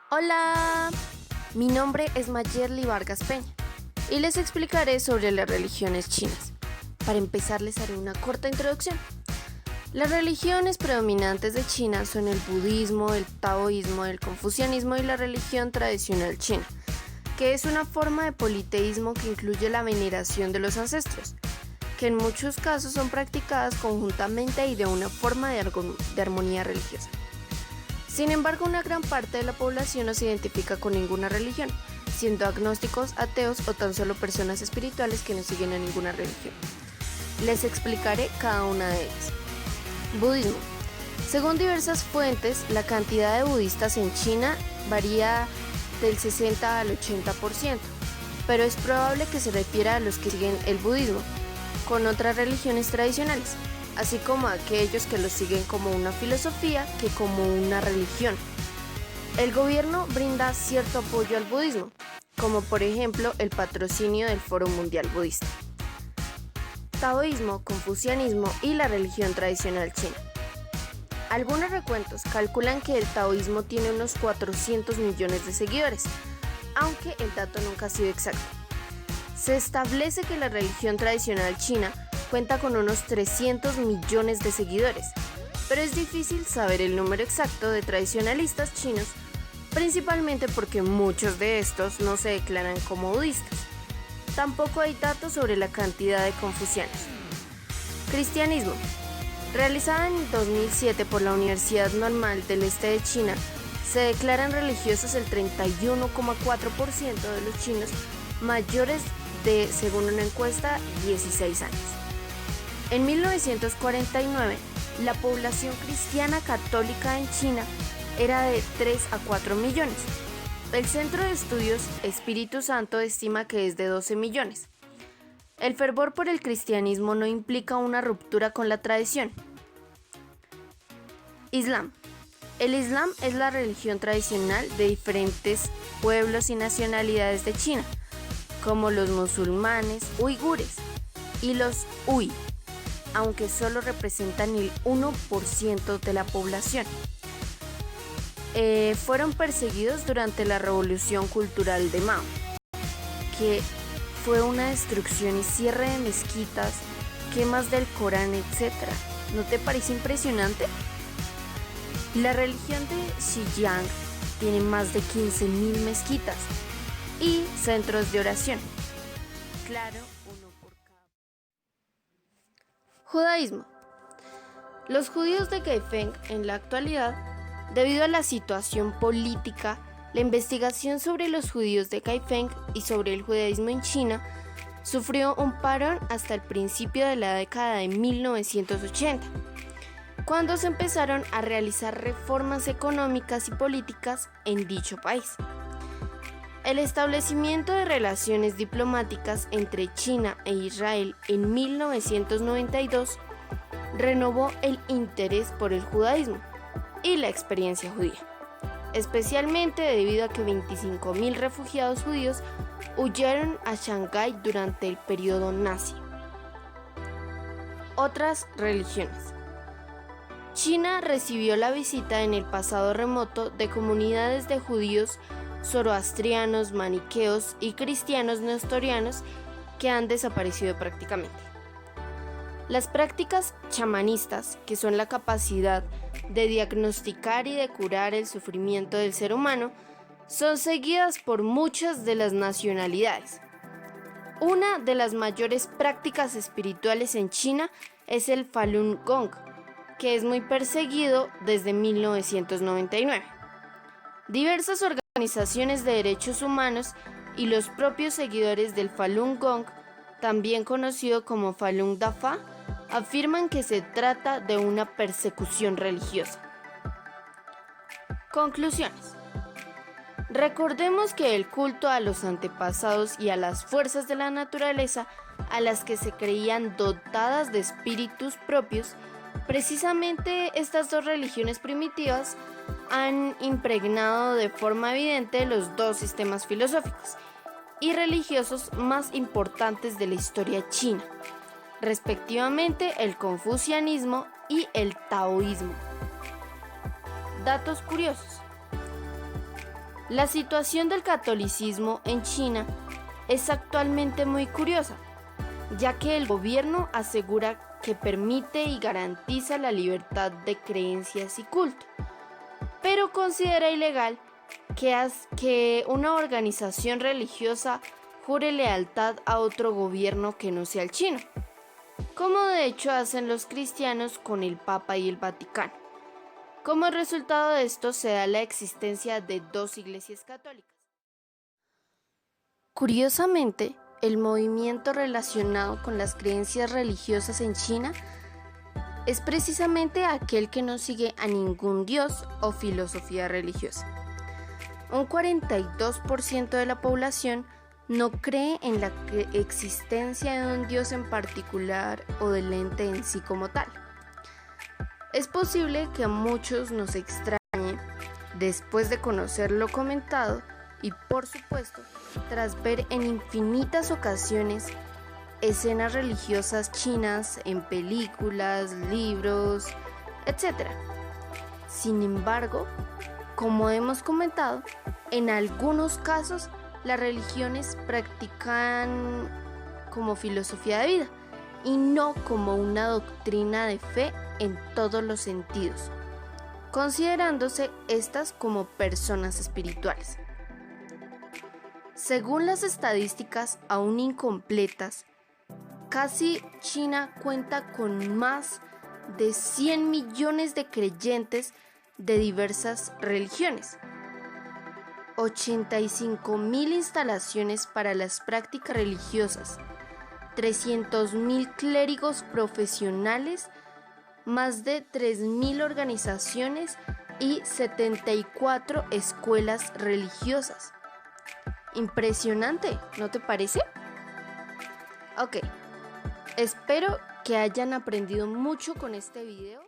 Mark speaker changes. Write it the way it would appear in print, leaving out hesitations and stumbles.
Speaker 1: Hola, mi nombre es Mayerly Vargas Peña y les explicaré sobre las religiones chinas. Para empezar les haré una corta introducción. Las religiones predominantes de China son el budismo, el taoísmo, el confucianismo y la religión tradicional china, que es una forma de politeísmo que incluye la veneración de los ancestros, que en muchos casos son practicadas conjuntamente y de una forma de armonía religiosa. Sin embargo, una gran parte de la población no se identifica con ninguna religión, siendo agnósticos, ateos o tan solo personas espirituales que no siguen a ninguna religión. Les explicaré cada una de ellas. Budismo. Según diversas fuentes, la cantidad de budistas en China varía del 60 al 80%, pero es probable que se refiera a los que siguen el budismo con otras religiones tradicionales, así como a aquellos que lo siguen como una filosofía que como una religión. El gobierno brinda cierto apoyo al budismo, como por ejemplo el patrocinio del Foro Mundial Budista. Taoísmo, confucianismo y la religión tradicional china. Algunos recuentos calculan que el taoísmo tiene unos 400 millones de seguidores, aunque el dato nunca ha sido exacto. Se establece que la religión tradicional china cuenta con unos 300 millones de seguidores, pero es difícil saber el número exacto de tradicionalistas chinos, principalmente porque muchos de estos no se declaran como budistas. Tampoco hay datos sobre la cantidad de confucianos. Cristianismo. Realizada en 2007 por la Universidad Normal del Este de China, se declaran religiosos el 31,4% de los chinos mayores de, según una encuesta, 16 años. En 1949, la población cristiana católica en China era de 3 a 4 millones. El Centro de Estudios Espíritu Santo estima que es de 12 millones. El fervor por el cristianismo no implica una ruptura con la tradición. Islam. El Islam es la religión tradicional de diferentes pueblos y nacionalidades de China, como los musulmanes, uigures y los hui, aunque solo representan el 1% de la población. Fueron perseguidos durante la Revolución Cultural de Mao, que fue una destrucción y cierre de mezquitas, quemas del Corán, etc. ¿No te parece impresionante? La religión de Xinjiang tiene más de 15.000 mezquitas y centros de oración. Claro, uno por cada. Judaísmo. Los judíos de Kaifeng en la actualidad, debido a la situación política, la investigación sobre los judíos de Kaifeng y sobre el judaísmo en China sufrió un parón hasta el principio de la década de 1980, cuando se empezaron a realizar reformas económicas y políticas en dicho país. El establecimiento de relaciones diplomáticas entre China e Israel en 1992 renovó el interés por el judaísmo y la experiencia judía, especialmente debido a que 25.000 refugiados judíos huyeron a Shanghái durante el periodo nazi. Otras religiones. China recibió la visita en el pasado remoto de comunidades de judíos zoroastrianos, maniqueos y cristianos nestorianos que han desaparecido prácticamente. Las prácticas chamanistas, que son la capacidad de diagnosticar y de curar el sufrimiento del ser humano, son seguidas por muchas de las nacionalidades. Una de las mayores prácticas espirituales en China es el Falun Gong, que es muy perseguido desde 1999. Diversas organizaciones de derechos humanos y los propios seguidores del Falun Gong, también conocido como Falun Dafa, afirman que se trata de una persecución religiosa. Conclusiones. Recordemos que el culto a los antepasados y a las fuerzas de la naturaleza a las que se creían dotadas de espíritus propios, precisamente estas dos religiones primitivas han impregnado de forma evidente los dos sistemas filosóficos y religiosos más importantes de la historia china, respectivamente el confucianismo y el taoísmo. Datos curiosos. La situación del catolicismo en China es actualmente muy curiosa, ya que el gobierno asegura que permite y garantiza la libertad de creencias y culto, pero considera ilegal que una organización religiosa jure lealtad a otro gobierno que no sea el chino, como de hecho hacen los cristianos con el Papa y el Vaticano. Como resultado de esto se da la existencia de dos iglesias católicas. Curiosamente, el movimiento relacionado con las creencias religiosas en China es precisamente aquel que no sigue a ningún dios o filosofía religiosa. Un 42% de la población no cree en la existencia de un dios en particular o del ente en sí como tal. Es posible que a muchos nos extrañe después de conocer lo comentado y, por supuesto, tras ver en infinitas ocasiones escenas religiosas chinas en películas, libros, etc. Sin embargo, como hemos comentado, en algunos casos las religiones practican como filosofía de vida y no como una doctrina de fe en todos los sentidos, considerándose estas como personas espirituales. Según las estadísticas aún incompletas, casi China cuenta con más de 100 millones de creyentes de diversas religiones, 85.000 instalaciones para las prácticas religiosas, 300.000 clérigos profesionales, más de 3.000 organizaciones y 74 escuelas religiosas. Impresionante, ¿no te parece? Ok, espero que hayan aprendido mucho con este video.